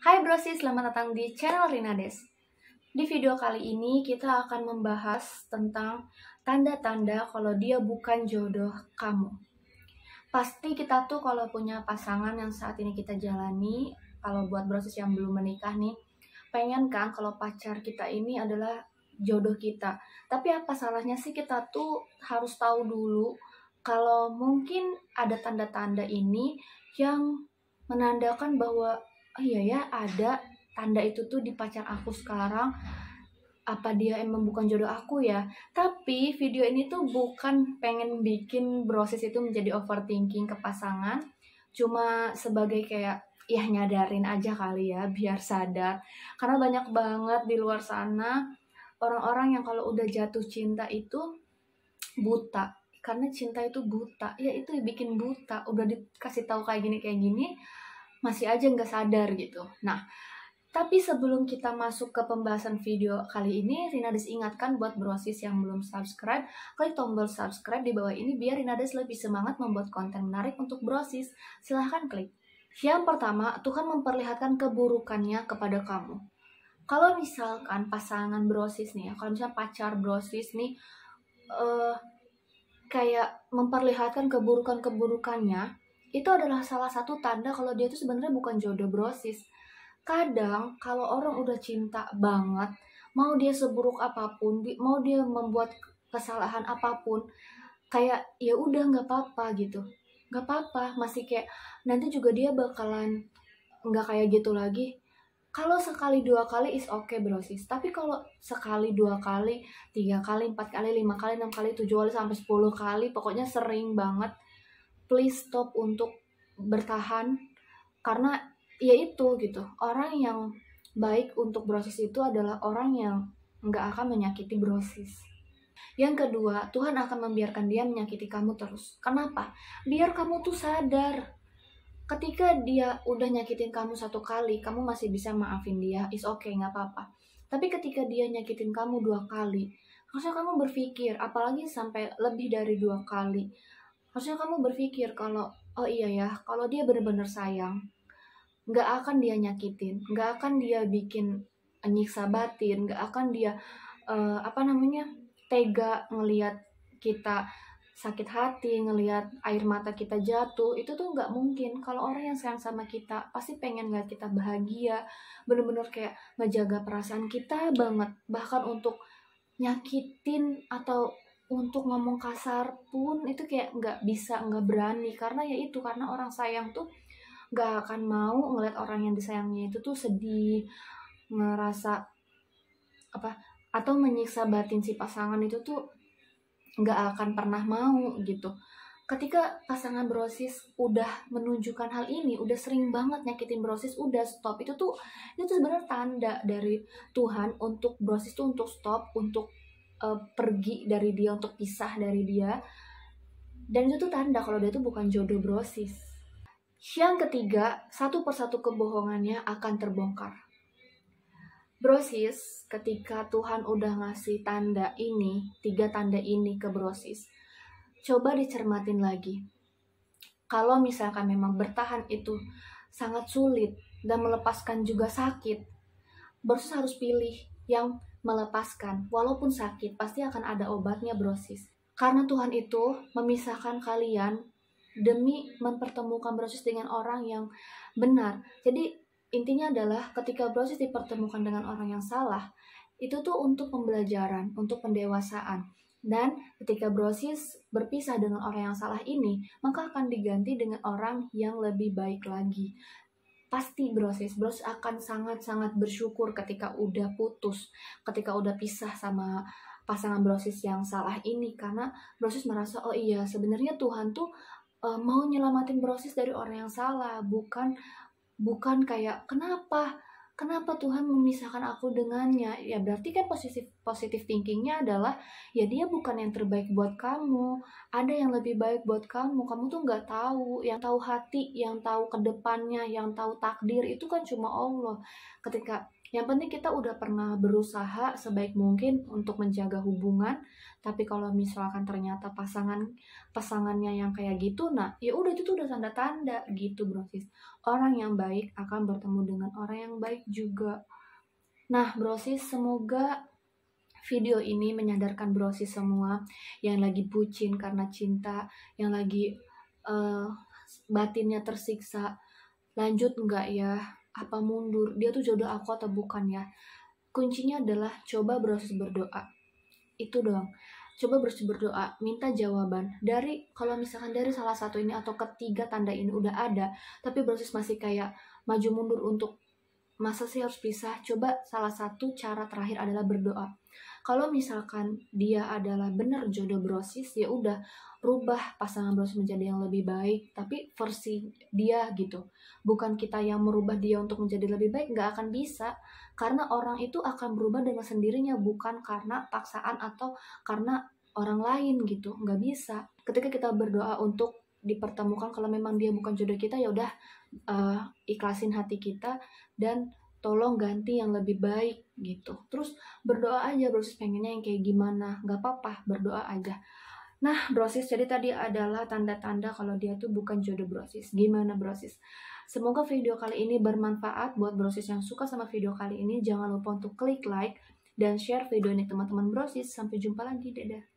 Hai brosis, selamat datang di channel Rinades. Di video kali ini kita akan membahas tentang tanda-tanda kalau dia bukan jodoh kamu. Pasti kita tuh kalau punya pasangan yang saat ini kita jalani, kalau buat brosis yang belum menikah nih, pengen kan kalau pacar kita ini adalah jodoh kita. Tapi apa salahnya sih kita tuh harus tahu dulu kalau mungkin ada tanda-tanda ini yang menandakan bahwa oh iya ya, ada tanda itu tuh di pacar aku sekarang. Apa dia emang bukan jodoh aku ya? Tapi video ini tuh bukan pengen bikin brosis itu menjadi overthinking ke pasangan. Cuma sebagai kayak ya nyadarin aja kali ya biar sadar. Karena banyak banget di luar sana orang-orang yang kalau udah jatuh cinta itu buta. Karena cinta itu buta. Ya itu bikin buta. Udah dikasih tahu kayak gini masih aja nggak sadar gitu. Nah, tapi sebelum kita masuk ke pembahasan video kali ini, Rinades ingatkan buat brosis yang belum subscribe, klik tombol subscribe di bawah ini biar Rinades lebih semangat membuat konten menarik untuk brosis. Silahkan klik. Yang pertama, Tuhan memperlihatkan keburukannya kepada kamu. Kalau misalkan pasangan brosis nih ya, kalau misalnya pacar brosis nih, kayak memperlihatkan keburukannya, itu adalah salah satu tanda kalau dia itu sebenarnya bukan jodoh brosis. Kadang kalau orang udah cinta banget, mau dia seburuk apapun, mau dia membuat kesalahan apapun, kayak ya udah nggak apa-apa gitu, nggak apa-apa, masih kayak nanti juga dia bakalan nggak kayak gitu lagi. Kalau sekali dua kali is okay brosis, tapi kalau sekali dua kali, tiga kali, empat kali, lima kali, enam kali, tujuh kali sampai 10 kali, pokoknya sering banget, please stop untuk bertahan. Karena ya itu gitu, orang yang baik untuk brosis itu adalah orang yang nggak akan menyakiti brosis. Yang kedua, Tuhan akan membiarkan dia menyakiti kamu terus. Kenapa? Biar kamu tuh sadar. Ketika dia udah nyakitin kamu satu kali, kamu masih bisa maafin dia, is okay, nggak apa-apa. Tapi ketika dia nyakitin kamu dua kali, harusnya kamu berpikir, apalagi sampai lebih dari dua kali, harusnya kamu berpikir kalau, oh iya ya, kalau dia benar-benar sayang, nggak akan dia nyakitin, nggak akan dia bikin nyiksa batin, nggak akan dia tega ngelihat kita sakit hati, ngelihat air mata kita jatuh. Itu tuh nggak mungkin. Kalau orang yang sayang sama kita pasti pengen ngeliat kita bahagia, bener-bener kayak ngejaga perasaan kita banget, bahkan untuk nyakitin atau untuk ngomong kasar pun itu kayak nggak bisa, nggak berani, karena ya itu, karena orang sayang tuh gak akan mau ngeliat orang yang disayangnya itu tuh sedih, ngerasa atau menyiksa batin si pasangan itu tuh gak akan pernah mau gitu. Ketika pasangan brosis udah menunjukkan hal ini, udah sering banget nyakitin brosis, udah stop, itu tuh sebenarnya tanda dari Tuhan untuk brosis tuh untuk stop, untuk pergi dari dia, untuk pisah dari dia. Dan itu tuh tanda kalau dia tuh bukan jodoh brosis. Yang ketiga, satu persatu kebohongannya akan terbongkar. Brosis, ketika Tuhan udah ngasih tanda ini, 3 tanda ini ke brosis, coba dicermatin lagi. Kalau misalkan memang bertahan itu sangat sulit dan melepaskan juga sakit, brosis harus pilih yang melepaskan. Walaupun sakit, pasti akan ada obatnya brosis. Karena Tuhan itu memisahkan kalian demi mempertemukan brosis dengan orang yang benar. Jadi intinya adalah ketika brosis dipertemukan dengan orang yang salah, itu tuh untuk pembelajaran, untuk pendewasaan. Dan ketika brosis berpisah dengan orang yang salah ini, maka akan diganti dengan orang yang lebih baik lagi. Pasti brosis akan sangat-sangat bersyukur ketika udah putus, ketika udah pisah sama pasangan brosis yang salah ini, karena brosis merasa oh iya, sebenarnya Tuhan tuh mau nyelamatin brosis dari orang yang salah, bukan kayak kenapa kenapa Tuhan memisahkan aku dengannya? Ya berarti kan positif thinkingnya adalah ya dia bukan yang terbaik buat kamu, ada yang lebih baik buat kamu. Kamu tuh nggak tahu, yang tahu hati, yang tahu kedepannya, yang tahu takdir itu kan cuma Allah. Ketika yang penting kita udah pernah berusaha sebaik mungkin untuk menjaga hubungan, tapi kalau misalkan ternyata pasangannya yang kayak gitu, nah ya udah itu tuh udah tanda-tanda gitu, Bro Sis. Orang yang baik akan bertemu dengan orang yang baik juga. Nah, Brosis, semoga video ini menyadarkan Brosis semua yang lagi bucin karena cinta, yang lagi uh, batinnya tersiksa. Lanjut nggak ya? Apa mundur? Dia tuh jodoh aku atau bukan ya? Kuncinya adalah coba Brosis berdoa. Itu doang. Coba berdoa, minta jawaban dari, kalau misalkan dari salah satu ini atau ketiga tanda ini udah ada, tapi Brosis masih kayak maju mundur untuk masa sih harus pisah. Coba salah satu cara terakhir adalah berdoa. Kalau misalkan dia adalah benar jodoh Brosis, ya udah rubah pasangan Brosis menjadi yang lebih baik, tapi versi dia gitu. Bukan kita yang merubah dia untuk menjadi lebih baik, nggak akan bisa. Karena orang itu akan berubah dengan sendirinya, bukan karena paksaan atau karena orang lain gitu. Nggak bisa. Ketika kita berdoa untuk dipertemukan, kalau memang dia bukan jodoh kita, ya udah ikhlasin hati kita dan tolong ganti yang lebih baik gitu. Terus berdoa aja, Brosis pengennya yang kayak gimana, nggak apa-apa, berdoa aja. Nah, Brosis, jadi tadi adalah tanda-tanda kalau dia tuh bukan jodoh Brosis. Gimana, Brosis? Semoga video kali ini bermanfaat buat Brosis yang suka sama video kali ini. Jangan lupa untuk klik like dan share video ini teman-teman Brosis. Sampai jumpa lagi, dadah.